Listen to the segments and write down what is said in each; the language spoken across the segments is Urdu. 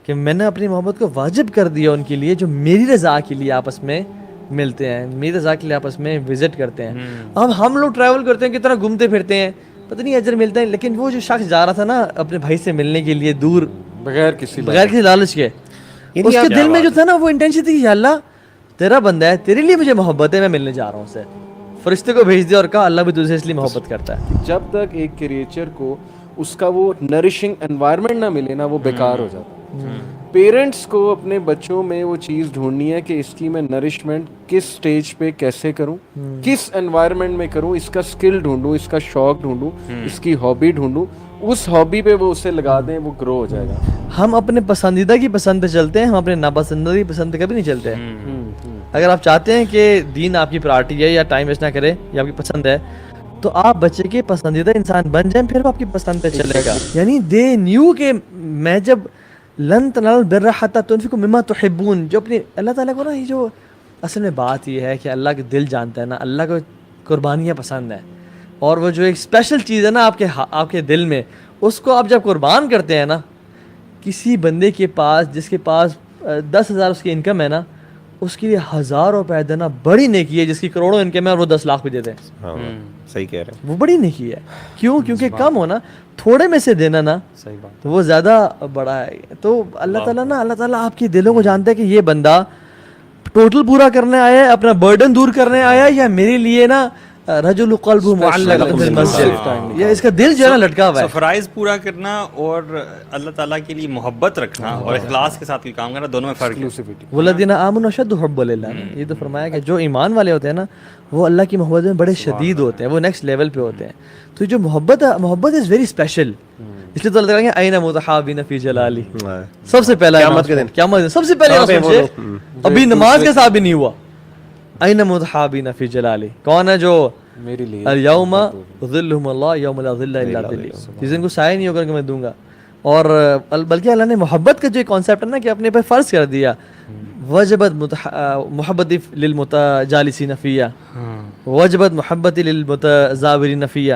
کہ میں نے اپنی محبت کو واجب کر دیا ان کے لیے جو میری رضا کے لیے آپس میں ملتے ہیں, میری رضا کے لیے آپس میں وزٹ کرتے ہیں. اب ہم لوگ ٹریول کرتے ہیں کتنا گھومتے پھرتے ہیں, پتہ نہیں اجر ملتا ہے, لیکن وہ جو شخص جا رہا تھا نا اپنے بھائی سے ملنے کے لیے دور بغیر کسی لالچ کے, اس کے دل میں جو تھا نا وہ انٹینشن تھی کہ یا اللہ تیرا بندہ ہے, تیرے لیے مجھے محبت ہے, میں ملنے جا رہا ہوں اس سے. فرشتے کو بھیج دیا اور کہا اللہ بھی تجھے اس لیے محبت کرتا ہے. جب تک ایک کریچر کو اس کا وہ نرشنگ انوائرمنٹ نہ ملے نا وہ بیکار ہو جاتا ہے. پیرنٹس کو اپنے بچوں میں وہ چیز ڈھونڈنی ہے کہ اس کی میں نرشمنٹ کس سٹیج پہ کیسے کروں, کس انوائرمنٹ میں کروں, اس کا سکل ڈھونڈوں, اس کا شوق ڈھونڈوں, اس کی ہابی ڈھونڈوں, اس ہابی پہ وہ اسے لگا دیں, وہ گرو ہو جائے گا. ہم اپنے پسندیدہ کی پسند پہ چلتے ہیں, ہم اپنے ناپسندیدہ کی پسند پہ کبھی نہیں چلتے ہیں. اگر آپ چاہتے ہیں کہ دین آپ کی پرائرٹی ہے یا ٹائم ویسٹ نہ کرے یا آپ کی پسند ہے, تو آپ بچے کے پسندیدہ انسان بن جائیں, پھر وہ آپ کی پسند پہ چلے گا. یعنی دے نیو کہ میں جب لن تنالوا البر حتی تنفقوا مما تحبون, جو اپنی اللہ تعالیٰ کو نا, یہ جو اصل میں بات یہ ہے کہ اللہ کے دل جانتا ہے نا, اللہ کو قربانیاں پسند ہیں, اور وہ جو ایک اسپیشل چیز ہے نا آپ کے دل میں, اس کو آپ جب قربان کرتے ہیں نا, کسی بندے کے پاس جس کے پاس 10,000 اس کی انکم ہے نا, اس کے لیے 1,000 روپے دینا بڑی نیکی ہے, جس کی کروڑوں انکم ہے اور وہ 10 لاکھ بھی دیتے ہیں. ہاں صحیح کہہ رہے ہیں, وہ بڑی نیکی ہے. کیوں؟ کیونکہ کم ہونا, تھوڑے میں سے دینا نا, تو وہ زیادہ بڑا ہے. تو اللہ تعالیٰ آپ کے دلوں کو جانتا ہے کہ یہ بندہ ٹوٹل پورا کرنے آیا ہے, اپنا برڈن دور کرنے آیا ہے, یا میرے لیے نا رجل قلب معلق بالمسجد, یا اس کا دل جو ہے نا لٹکا ہوا ہے. فرائض پورا کرنا اور اللہ تعالیٰ کے لیے محبت رکھنا اور اخلاص کے ساتھ کوئی کام کرنا, دونوں میں فرق ہے. والذین آمنوا اشد حبا للہ, یہ تو فرمایا کہ جو ایمان والے ہوتے ہیں نا وہ اللہ کی محبت میں بڑے شدید ہوتے ہیں, وہ نیکسٹ لیول پہ ہوتے ہیں. تو جو محبت از ویری اسپیشل, اس لیے تو اللہ تعالیٰ کہیں این متحابین فی جلالی, سب سے پہلا قیامت سب سے پہلے ابھی نماز کے ساتھ بھی نہیں ہوا. این متحابین فی جلالی, کون ہے جو میرے لیے الیوم ظلہم اللہ یوم لا ظل الا ظلی, جس دن کو سایہ نہیں ہوگا کہ میں دوں گا. اور بلکہ اللہ نے محبت کا جو کانسیپٹ ہے نا کہ اپنے پہ فرض کر دیا, وجبت محبت للمتجالسین فیہ, وجبت محبت للمتزاورین فیہ,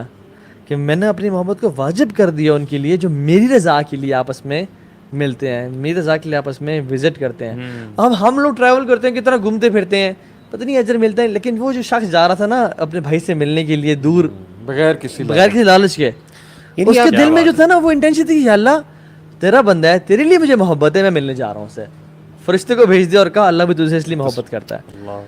کہ میں نے اپنی محبت کو واجب کر دیا ان کے لیے جو میری رضا کے لیے آپس میں ملتے ہیں, میری رضا کے لیے آپس میں وزٹ کرتے ہیں. اب ہم لوگ ٹریول کرتے ہیں کتنا گھومتے پھرتے ہیں, پتہ نہیں اجر ملتا ہے, لیکن وہ جو شخص جا رہا تھا نا اپنے بھائی سے ملنے کے لیے دور بغیر کسی لالچ کے, اس کے دل میں جو تھا نا وہ انٹینشن تھی کہ یا اللہ تیرا بندہ ہے, تیرے لیے مجھے محبت ہے, میں ملنے جا رہا ہوں اس سے. فرشتے کو بھیج دیا اور کہا اللہ بھی تجھے اس لیے محبت کرتا ہے.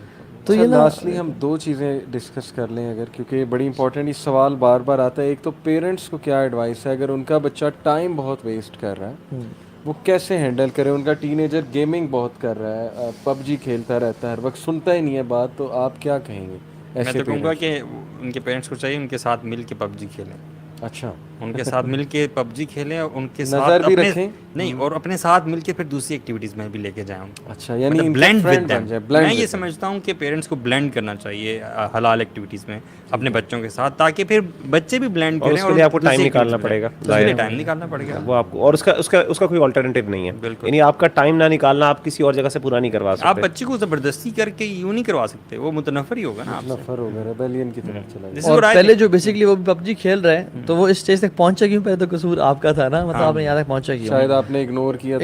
تو یہ لاسٹلی ہم دو چیزیں ڈسکس کر لیں اگر, کیونکہ بڑی امپورٹنٹ یہ سوال بار بار آتا ہے. ایک تو پیرنٹس کو کیا ایڈوائس ہے اگر ان کا بچہ ٹائم بہت ویسٹ کر رہا ہے, وہ کیسے ہینڈل کرے. ان کا ٹین ایجر گیمنگ بہت کر رہا ہے, پب جی کھیلتا رہتا ہے, ہر وقت سنتا ہی نہیں ہے بات, تو آپ کیا کہیں گے میں تو کہوں گا کہ ان کے پیرنٹس کو چاہیے ان کے ساتھ مل کے پب جی کھیلیں. اچھا, ان کے ساتھ مل کے پب جی کھیلیں, اور ان کے نظر بھی رکھیں نہیں, اور اپنے ساتھ مل کے پھر دوسری ایکٹیویٹیز میں بھی لے کے جائیں. اچھا, یعنی بلینڈ ود دیم. میں یہ سمجھتا ہوں کہ پیرنٹس کو بلینڈ کرنا چاہیے حلال ایکٹیویٹیز میں اپنے بچوں کے ساتھ, تاکہ پھر بچے بھی بلینڈ کریں. اور اس کے لیے آپ کو ٹائم نکالنا پڑے گا, ٹائم نکالنا پڑے گا وہ آپ کو, اور اس کا کوئی آلٹرنیٹیو نہیں ہے. یعنی آپ کا ٹائم نہ نکالنا آپ کسی اور جگہ سے پورا نہیں کروا سکتے. آپ بچے کو زبردستی کر کے یوں نہیں کروا سکتے, وہ متنفر ہی ہوگا نا, نفر ہوگا, ریبیلین کی طرف چلا جائے. اور پہلے جو بیسکلی وہ پب جی کھیل رہے ہیں تو وہ اس اسٹیج تک پہنچا کیوں, پہلے تو قصور آپ کا تھا نا, مطلب آپ نے یہاں تک پہنچا کیوں, شاید آپ نے اگنور کیا,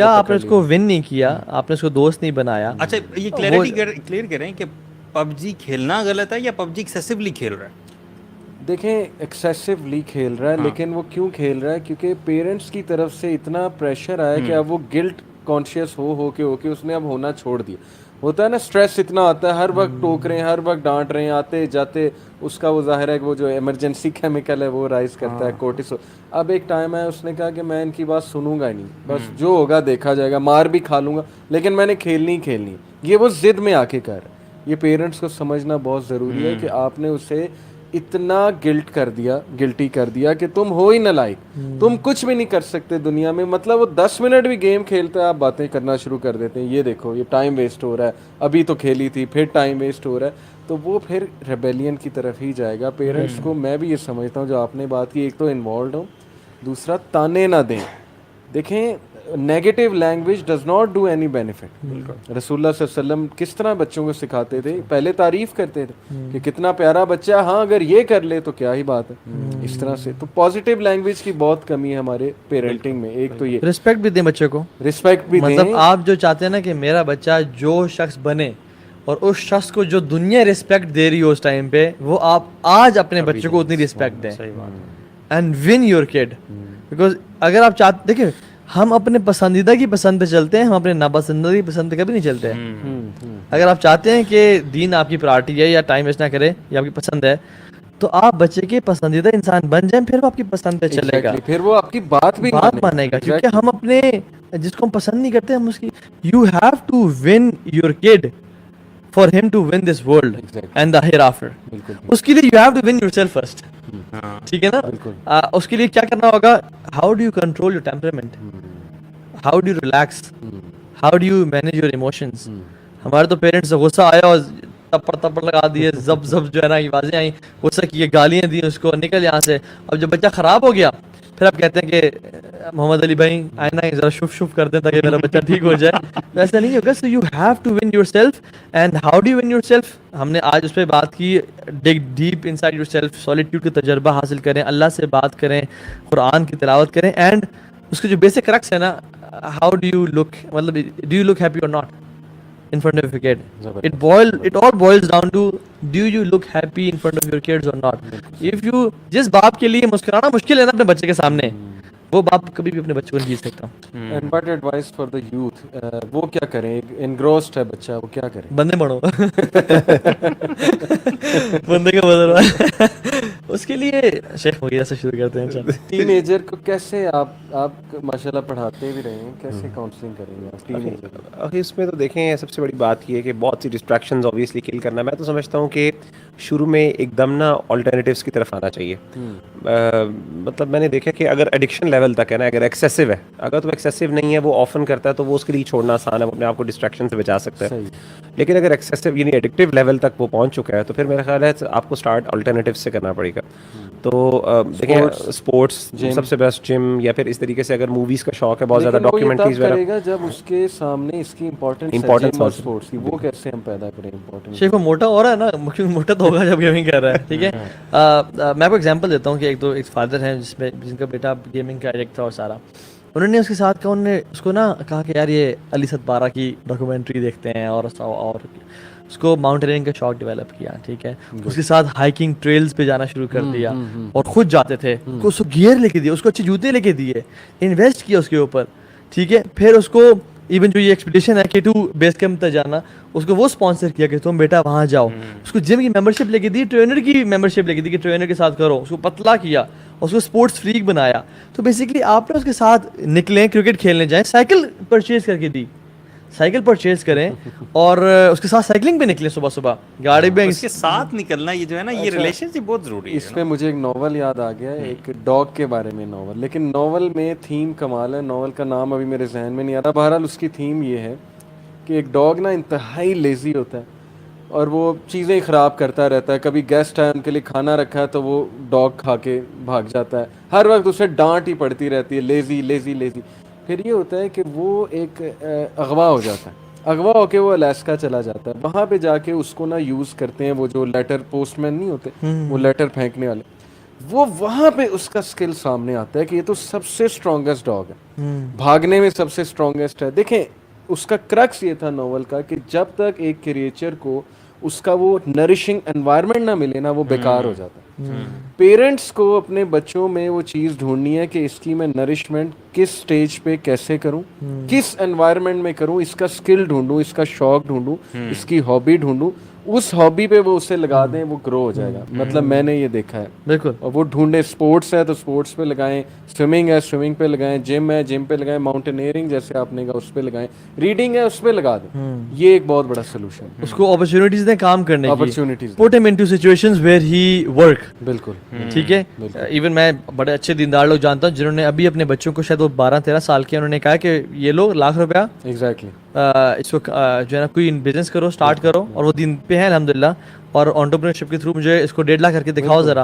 آپ نے اس کو ون نہیں کیا, آپ نے اس کو دوست نہیں بنایا. اچھا, یہ کلیئر کریں کہ پب جی کھیلنا غلط ہے یا پب جی ایکسیسولی کھیل رہا ہے. دیکھیں ایکسیسولی کھیل رہا ہے, لیکن وہ کیوں کھیل رہا ہے, کیونکہ پیرنٹس کی طرف سے اتنا پریشر آیا کہ اب وہ گلٹ کانشیس ہو کے اس نے اب ہونا چھوڑ دیا. ہوتا ہے نا اسٹریس اتنا آتا ہے, ہر وقت ٹوک رہے ہیں, ہر وقت ڈانٹ رہے ہیں, آتے جاتے اس کا وہ ظاہر ہے کہ وہ جو ایمرجنسی کیمیکل ہے وہ رائز کرتا ہے, کورٹیسول. اب ایک ٹائم ہے اس نے کہا کہ میں ان کی بات سنوں گا ہی نہیں, بس جو ہوگا دیکھا جائے گا, مار بھی کھا لوں گا لیکن میں نے کھیلنی ہی کھیلنی. یہ وہ ضد میں آ کے کر رہا ہے. یہ پیرنٹس کو سمجھنا بہت ضروری ہے کہ آپ نے اسے اتنا گلٹی کر دیا کہ تم ہو ہی نہ لائق, تم کچھ بھی نہیں کر سکتے دنیا میں. مطلب وہ 10 منٹ بھی گیم کھیلتا ہے, آپ باتیں کرنا شروع کر دیتے ہیں, یہ دیکھو یہ ٹائم ویسٹ ہو رہا ہے, ابھی تو کھیلی تھی, پھر ٹائم ویسٹ ہو رہا ہے, تو وہ پھر ریبیلین کی طرف ہی جائے گا. پیرنٹس کو میں بھی یہ سمجھتا ہوں جو آپ نے بات کی, ایک تو انوالوڈ ہوں, دوسرا تانے نہ دیں. دیکھیں negative language does not do any benefit. رسول اللہ صلی اللہ علیہ وسلم کس طرح بچوں کو سکھاتے تھے, پہلے تعریف کرتے تھے کہ کتنا پیارا بچہ, ہاں اگر یہ کر لے تو کیا ہی بات ہے, اس طرح سے. تو پازیٹیو لینگویج کی بہت کمی ہے ہمارے پیرنٹنگ میں. ایک تو یہ رسپیکٹ بھی دیں بچے کو, رسپیکٹ بھی دیں. مطلب آپ جو چاہتے ہیں نا کہ میرا بچہ جو شخص بنے اور اس شخص کو جو دنیا رسپیکٹ دے رہی ہو اس ٹائم پہ, وہ آپ آج اپنے بچے کو اتنی رسپیکٹ دیں and one your could. Because اگر آپ چاہتے, دیکھیں ہم اپنے پسندیدہ کی پسند پہ چلتے ہیں, ہم اپنے ناپسندیدہ کی پسند پہ کبھی نہیں چلتے ہیں. اگر آپ چاہتے ہیں کہ دین آپ کی پرائرٹی ہے یا ٹائم ویسٹ نہ کرے یا آپ کی پسند ہے, تو آپ بچے کے پسندیدہ انسان بن جائیں, پھر وہ آپ کی پسند پہ چلے گا, پھر وہ آپ کی بات بھی مانے گا. کیونکہ ہم اپنے جس کو ہم پسند نہیں کرتے, ہم اس کی you have to win your kid for him to win this world and the hereafter. اس کے لیے you have to win yourself first. ٹھیک ہے نا, اس کے لیے کیا کرنا ہوگا, how do you control your temperament, how do you relax, how do you manage your emotions. ہمارے تو پیرنٹس سے غصہ آیا اور تپڑ لگا دیے, زب جو ہے نا آوازیں آئیں, غصہ کیے, گالیاں دی اس کو, نکل یہاں سے. اب جب بچہ خراب ہو گیا پھر آپ کہتے ہیں کہ محمد علی بھائی آئینہ ذرا شف کر دیں تاکہ میرا بچہ ٹھیک ہو جائے. ایسا نہیں ہوگا. So you have to win yourself. And how do you win yourself, ہم نے آج اس پہ بات کی. Dig deep inside yourself, solitude کا تجربہ حاصل کریں, اللہ سے بات کریں, قرآن کی تلاوت کریں. اینڈ اس کے جو بیسک کرکس ہے نا, ہاؤ ڈو یو لک, مطلب ڈو یو لک ہیپی اور not in front of your kid. It all boils down to, do you look happy in front of your kids or not? If you, جس باپ کے لیے مسکرانا مشکل ہے نا اپنے بچے کے سامنے, وہ باپ کبھی بھی اپنے بچے کو نہیں جیت سکتا. And what advice for the youth, وہ کیا کریں, engrossed ہے بچہ, وہ کیا کریں؟ بندے بڑھو, بندے کا بدل رہا. اس کے لیے شیخ وغیرہ سے شروع کرتے ہیں. ٹین ایجر کو کیسے آپ ماشاءاللہ پڑھاتے بھی رہے ہیں, کیسے کاؤنسلنگ کریں گے آپ ٹین ایجر؟ اس میں تو دیکھیں سب سے بڑی بات یہ ہے کہ بہت سی ڈسٹریکشنز اوبیسلی کل کرنا. میں تو سمجھتا ہوں کہ شروع میں ایک دم نا آلٹرنیٹیوس کی طرف آنا چاہیے. مطلب میں نے دیکھا کہ اگر ایڈکشن لیول تک ہے نا, اگر ایکسیسو ہے, اگر تو ایکسیسو نہیں ہے, وہ آفن کرتا ہے, تو وہ اس کے لیے چھوڑنا آسان ہے, وہ اپنے آپ کو ڈسٹریکشن سے بچا سکتا ہے. لیکن اگر ایکسیسو یعنی ایڈکٹیو لیول تک وہ پہنچ چکا ہے, تو پھر میرا خیال ہے آپ کو اسٹارٹ آلٹرنیٹیو سے کرنا پڑے گا. تو دیکھیں اسپورٹس سب سے بیسٹ, جم, یا پھر اس طریقے سے اگر موویز کا شوق ہے بہت زیادہ, ڈاکیومنٹریز وغیرہ, جب اس کے سامنے اس کی امپورٹنس اسپورٹس کی, وہ کیسے ہم پیدا کریں امپورٹنس. شیخ وہ موٹا ہو رہا ہے نا, موٹا تو ہوگا جب گیمنگ کر رہا ہے. ٹھیک ہے, میں آپ کو ایگزامپل دیتا ہوں کہ ایک فادر ہیں جن کا بیٹا گیمنگ کا ایڈکٹ تھا, اور سارا انہوں نے اس کے ساتھ کہا, انہوں نے اس کو نا کہا کہ یار یہ علی ستبارہ کی ڈاکیومنٹری دیکھتے ہیں, اور اس کو ماؤنٹینئرنگ کا شوق ڈیولپ کیا. ٹھیک ہے, اس کے ساتھ ہائکنگ ٹریلز پہ جانا شروع کر دیا, اور خود جاتے تھے, اس کو گیئر لے کے دیا, اس کو اچھے جوتے لے کے دیے, انویسٹ کیا اس کے اوپر. ٹھیک ہے, پھر اس کو ایون جو یہ ایکسپیڈیشن ہے K2 بیس کیمپ تک جانا, اس کو وہ اسپانسر کیا کہ تم بیٹا وہاں جاؤ. اس کو جم کی ممبرشپ لے کے دی, ٹرینر کی ممبرشپ لے کے دی کہ ٹرینر کے ساتھ کرو, اس کو پتلا کیا, اس کو اسپورٹس فریک بنایا. تو بیسکلی آپ نے اس کے ساتھ نکلیں, کرکٹ کھیلنے جائیں, سائیکل پرچیز کر کے دی, سائیکل پرچیز کریں, اور اس کے ساتھ سائیکلنگ پہ نکلیں, صبح صبح گاڑی پہ اس کے ساتھ نکلنا, یہ جو ہے نا یہ ریلیشن شپ بہت ضروری ہے. اس پہ مجھے ایک ناول یاد آ گیا, ایک ڈاگ کے بارے میں ناول, لیکن ناول میں تھیم کمال ہے, ناول کا نام ابھی میرے ذہن میں نہیں آ رہا. بہرحال اس کی تھیم یہ ہے کہ ایک ڈاگ نا انتہائی لیزی ہوتا ہے, اور وہ چیزیں خراب کرتا رہتا ہے. کبھی گیسٹ ہے, ان کے لیے کھانا رکھا ہے, تو وہ ڈاگ کھا کے بھاگ جاتا ہے, ہر وقت اسے ڈانٹ ہی پڑتی رہتی ہے, لیزی لیزی لیزی. پھر یہ ہوتا ہے کہ وہ ایک اغوا ہو جاتا ہے, اغوا ہو کے وہ الاسکا چلا جاتا ہے. وہاں پہ جا کے اس کو نا یوز کرتے ہیں وہ جو لیٹر پوسٹ مین نہیں ہوتے, وہ لیٹر پھینکنے والے, وہ وہاں پہ اس کا سکل سامنے آتا ہے کہ یہ تو سب سے اسٹرانگیسٹ ڈاگ ہے, بھاگنے میں سب سے اسٹرانگیسٹ ہے. دیکھیں اس کا کرکس یہ تھا ناول کا کہ جب تک ایک کریچر کو اس کا وہ نرشنگ انوائرمنٹ نہ ملے نا, وہ بیکار ہو جاتا ہے. پیرنٹس کو اپنے بچوں میں وہ چیز ڈھونڈنی ہے کہ اس کی میں نرشمنٹ کس سٹیج پہ کیسے کروں, کس انوائرمنٹ میں کروں, اس کا سکل ڈھونڈوں, اس کا شوق ڈھونڈوں, اس کی ہابی ڈھونڈوں, اس ہابی پہ وہ اسے لگا دیں, وہ گرو ہو جائے گا. مطلب میں نے یہ دیکھا ہے بالکل. اور وہ ڈھونڈے, اسپورٹس ہے تو اسپورٹس پہ لگائیں, سوئمنگ ہے سوئمنگ پہ لگائیں, جم ہے جم پہ لگائیں, ماؤنٹینئرنگ جیسے آپ نے کہا اس پہ لگائیں, ریڈنگ ہے اس پہ لگا دیں. یہ ایک بہت بڑا سولوشن ہے. اس کو اپرچونیٹیز دیں کام کرنے کی, اپرچونیٹیز, پٹ ہم into situations where he work. بالکل ٹھیک ہے. ایون میں بڑے اچھے دیندار لوگ جانتا ہوں جنہوں نے ابھی اپنے بچوں کو, شاید وہ 12-13 سال کے, انہوں نے کہا کہ یہ لو ₹1,00,000 ایگزیکٹلی اس کو جو ہے نا کوئی بزنس کرو, اسٹارٹ کرو, اور وہ دین پہ ہے الحمدللہ, اور انٹرپرینورشپ کے تھرو مجھے اس کو 1.5 لاکھ کر کے دکھاؤ ذرا.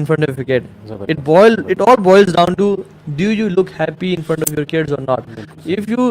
in front of your kid. It all boils down to, do you look happy in front of your kids or not. If you,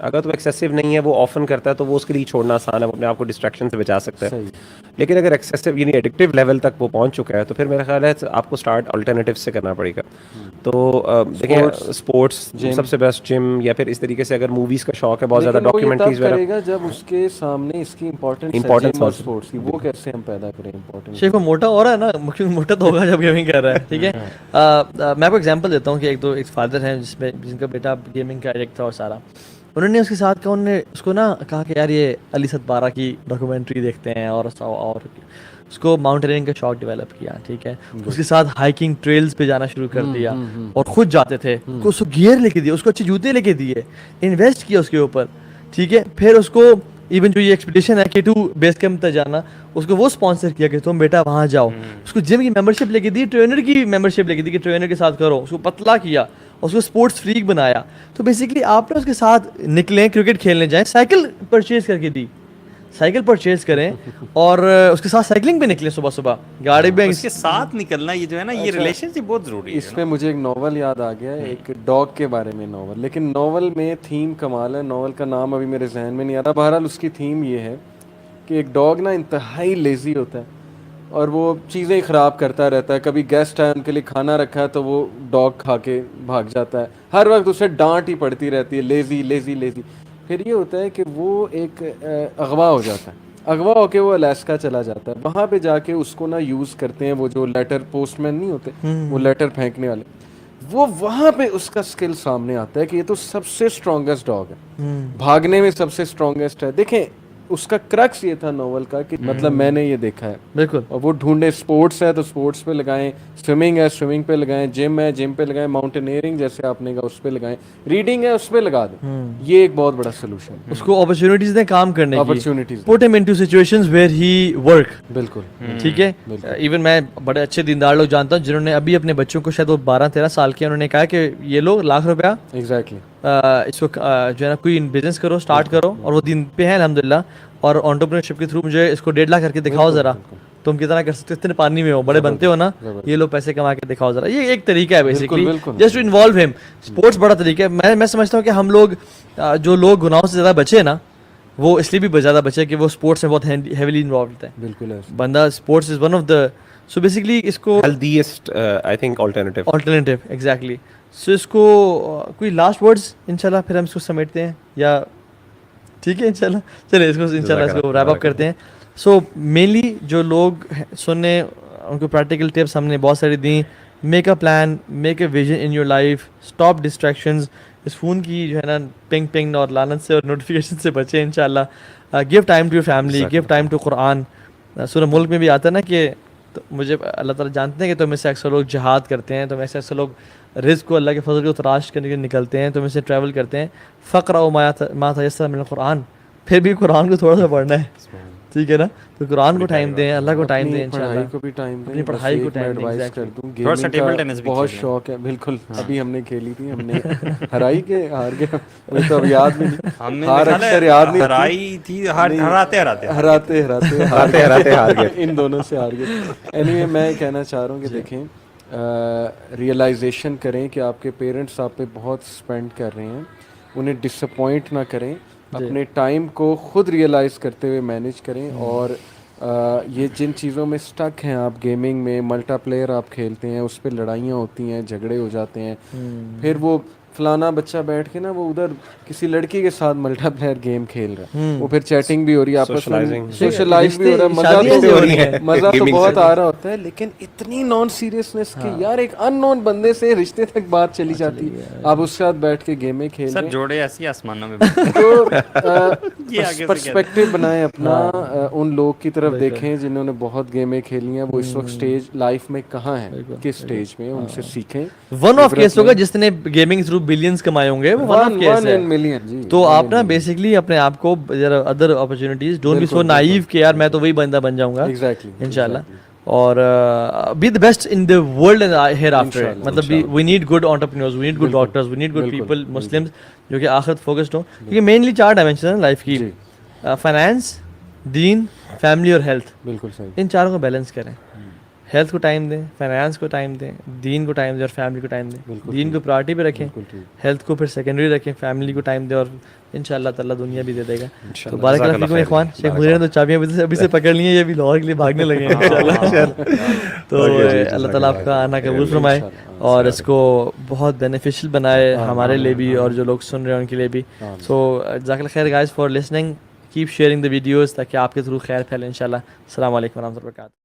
اگر تو ایکسیسو نہیں ہے وہ آفن کرتا ہے تو وہ اس کے لیے چھوڑنا آسان ہے, وہ اپنے آپ کو ڈسٹریکشن سے بچا سکتا ہے. لیکن اگر ایکسیسو یعنی ایڈکٹیو لیول تک وہ پہنچ چکا ہے تو پھر میرا خیال ہے آپ کو اسٹارٹ الٹرنیٹیو سے کرنا پڑے گا. تو دیکھیں اسپورٹس سب سے بیسٹ, جم, یا پھر اس طریقے سے اگر موویز کا شوق ہے بہت زیادہ, ڈاکیومنٹریز وغیرہ, جب اس کے سامنے اس کی امپورٹنس اسپورٹس کی, وہ کیسے ہم پیدا کریں امپورٹنس. شیخ وہ موٹا ہو رہا ہے نا, موٹا تو ہوگا جب گیمنگ کر رہا ہے, ٹھیک ہے. میں آپ کو ایگزامپل دیتا ہوں کہ ایک فادر ہیں جن کا بیٹا گیمنگ کا ایڈکٹ تھا, اور سارا انہوں نے اس کے ساتھ کہا, انہوں نے اس کو نا کہا کہ یار یہ علی ستبارہ کی ڈاکیومنٹری دیکھتے ہیں, اور اس کو ماؤنٹینئرنگ کا شوق ڈیولپ کیا, ٹھیک ہے. اس کے ساتھ ہائکنگ ٹریلز پہ جانا شروع کر دیا, اور خود جاتے تھے, اس کو گیئر لے کے دیا, اس کو اچھے جوتے لے کے دیے, انویسٹ کیا اس کے اوپر, ٹھیک ہے. پھر اس کو ایون جو یہ ایکسپیڈیشن ہے K2 بیس کیمپ تک جانا, اس کو وہ اسپانسر کیا کہ تم بیٹا وہاں جاؤ. اس کو جم کی ممبرشپ لے کے دی, ٹرینر کی ممبرشپ لے کے دی کہ ٹرینر کے ساتھ کرو, اس کو پتلا کیا, اس کو اسپورٹس فریک بنایا. تو بیسکلی آپ نے اس کے ساتھ نکلیں, کرکٹ کھیلنے جائیں, سائیکل پرچیز کر کے دی, سائیکل پرچیز کریں, اور اس کے ساتھ سائیکلنگ پہ نکلیں صبح صبح, گاڑی پہ اس کے ساتھ نکلنا, یہ جو ہے نا یہ ریلیشن شپ بہت ضروری ہے. اس پہ مجھے ایک ناول یاد آ گیا, ایک ڈاگ کے بارے میں ناول, لیکن ناول میں تھیم کمال ہے, ناول کا نام ابھی میرے ذہن میں نہیں آ رہا. بہرحال اس کی تھیم یہ ہے کہ ایک ڈاگ نا انتہائی لیزی ہوتا ہے, اور وہ چیزیں خراب کرتا رہتا ہے. کبھی گیسٹ آئے, ان کے لیے کھانا رکھا ہے, تو وہ ڈاگ کھا کے بھاگ جاتا ہے. ہر وقت اسے ڈانٹ ہی پڑتی رہتی ہے, لیزی لیزی لیزی. پھر یہ ہوتا ہے کہ وہ ایک اغوا ہو جاتا ہے, اغوا ہو کے وہ الاسکا چلا جاتا ہے. وہاں پہ جا کے اس کو نا یوز کرتے ہیں وہ جو لیٹر پوسٹ مین نہیں ہوتے, وہ لیٹر پھینکنے والے, وہ وہاں پہ اس کا سکل سامنے آتا ہے کہ یہ تو سب سے اسٹرانگیسٹ ڈاگ ہے, بھاگنے میں سب سے اسٹرانگیسٹ ہے. دیکھیں اس کا کرکس یہ تھا ناول کا کہ مطلب میں نے یہ دیکھا ہے بالکل, اور وہ ڈھونڈے, اسپورٹس ہے تو اسپورٹس پہ لگائیں, سوئمنگ ہے سوئمنگ پہ لگائیں, جم ہے جم پہ لگائیں, ماؤنٹینئرنگ جیسے آپ نے کہا اس پہ لگائیں, ریڈنگ ہے اس پہ لگا دیں. یہ ایک بہت بڑا سولوشن ہے. اس کو اپرچونیٹیز دیں کام کرنے کی, اپرچونیٹیز پٹ ہم into situations where he work. بالکل ٹھیک ہے. ایون میں بڑے اچھے دیندار لوگ جانتا ہوں جنہوں نے ابھی اپنے بچوں کو, شاید وہ 12-13 سال کے, انہوں نے کہا کہ یہ لو ₹1,00,000 ایگزیکٹلی اس کو جو ہے نا کوئی بزنس کرو, اسٹارٹ کرو, اور وہ دین پہ ہیں الحمدللہ, اور انٹرپرینورشپ کے تھرو مجھے اس کو 1.5 کر کے دکھاؤ ذرا, تم کتنا کر سکتے ہو, اتنے پانی میں ہو, بڑے بنتے ہو نا, یہ لو پیسے کما کے دکھاؤ ذرا. یہ ایک طریقہ ہے بیسکلی جسٹ ٹو انوالو ہم. اسپورٹس بڑا طریقہ ہے. میں سمجھتا ہوں کہ ہم لوگ جو لوگ گناہوں سے زیادہ بچے نا, وہ اس لیے بھی زیادہ بچے کہ وہ اسپورٹس میں بہت ہیویلی انوالوڈ ہے. بالکل بندہ sports is one of the, so basically اس کو healthiest I think alternative exactly. So اس کو کوئی لاسٹ ورڈز انشاءاللہ, پھر ہم اس کو سمیٹتے ہیں, یا ٹھیک ہے انشاءاللہ, چلے اس کو انشاءاللہ اس کو ریپ اپ کرتے ہیں. سو مینلی جو لوگ سننے, ان کو پریکٹیکل ٹپس ہم نے بہت ساری دیں. Make a plan, make a vision in your life, stop distractions, اس فون کی جو ہے نا پنگ پنگ اور لعنت سے اور نوٹیفیکیشن سے بچیں انشاءاللہ. Give time to your family, give time to قرآن. سورہ ملک میں بھی آتا ہے نا کہ مجھے اللہ تعالیٰ جانتے ہیں کہ تم میں سے اکثر لوگ جہاد کرتے ہیں, تم میں سے اکثر لوگ رزق کو, اللہ کے فضل کو تلاش کرنے کے نکلتے ہیں, تم میں سے ٹریول کرتے ہیں. فقرأوا ما تیسر من القرآن, پھر بھی قرآن کو تھوڑا سا پڑھنا ہے, ٹھیک ہے نا. تو قرآن کو ٹائم دیں, اللہ کو ٹائم دیں, انشاءاللہ پڑھائی کو بھی ٹائم دیں, اپنی پڑھائی کو ٹائم دیں. ایڈوائز کر دوں, گیمنگ کا بہت شوق ہے. بالکل, ابھی ہم نے کھیلی تھی, ہم نے ہرائی کے ہار گئے, مجھے تو اب یاد بھی نہیں, ہار اکثر یاد نہیں, ہرائی تھی, ہراتے ہراتے ہار گئے, ان دونوں سے ہار گئے. اینیوے میں کہنا چاہ رہا ہوں کہ دیکھیں, ریئلائزیشن کریں کہ آپ کے پیرنٹس آپ پہ بہت اسپینڈ کر رہے ہیں, انہیں ڈس اپوائنٹ نہ کریں, اپنے ٹائم کو خود ریئلائز کرتے ہوئے مینیج کریں. اور یہ جن چیزوں میں سٹک ہیں آپ, گیمنگ میں ملٹا پلیئر آپ کھیلتے ہیں, اس پہ لڑائیاں ہوتی ہیں, جھگڑے ہو جاتے ہیں, پھر وہ فلانا بچہ بیٹھ کے نا وہ ادھر کسی لڑکی کے ساتھ ملٹا پلیئر گیم کھیل رہا ہے, وہ پھر چیٹنگ بھی ہو رہی ہے, آپس میں سوشلائز بھی ہو رہا ہے, مزہ تو بہت آ رہا ہوتا ہے, لیکن اتنی نان سیریسنس کہ یار ایک ان نون بندے سے رشتے تک بات چلی جاتی ہے, آپ اس کے ساتھ بیٹھ کے گیمیں کھیل رہے ہیں. جوڑے ایسی آسمانوں میں تو پرسپیکٹیو بنائیں اپنا, ان لوگ کی طرف دیکھیں جنہوں نے بہت گیمیں کھیلی ہیں, وہ اس وقت اسٹیج لائف میں کہاں ہیں, کس اسٹیج میں, ان سے سیکھیں. ون آف کیس ہوگا جس نے گیمنگ تھرو بلینز کمائے ہوں گے, وہ ون آف کیس ہے. تو آپ نا بیسکلی اپنے آپ کو other opportunities, don't be so naive کہ یار میں تو وہی بندہ بن جاؤں گا انشاءاللہ, اور be the best in the world and hereafter. مطلب we need good entrepreneurs, we need good doctors, we need good people, Muslims جو کہ آخرت فوکسڈ ہوں, کیونکہ مینلی 4 ڈائمینشن ہیں لائف کی, فائنانس, دین, فیملی اور ہیلتھ. بالکل صحیح. ان چاروں کو بیلنس کریں. ہیلتھ کو ٹائم دیں, فائنانس کو ٹائم دیں, دین کو ٹائم دیں اور فیملی کو ٹائم دیں. دین کو پرائرٹی پہ رکھیں, ہیلتھ کو پھر سیکنڈری رکھیں, فیملی کو ٹائم دیں, اور انشاءاللہ تعالیٰ دنیا بھی دے دے گا. تو بارک اللہ فیکم اخوان. شیخ مغیر نے تو چابیاں ابھی سے پکڑ لی ہیں, یہ بھی لاہور کے لیے بھاگنے لگے ہیں انشاءاللہ. تو اللہ تعالیٰ آپ کا آنا قبول فرمائے اور اس کو بہت بینیفیشل بنائے ہمارے لیے بھی اور جو لوگ سن رہے ہیں ان کے لیے بھی. سو جزاک اللہ خیر guys for listening. Keep sharing the videos تاکہ آپ کے تھرو خیر پھیلے انشاءاللہ. السلام علیکم ورحمۃ اللہ وبرکاتہ.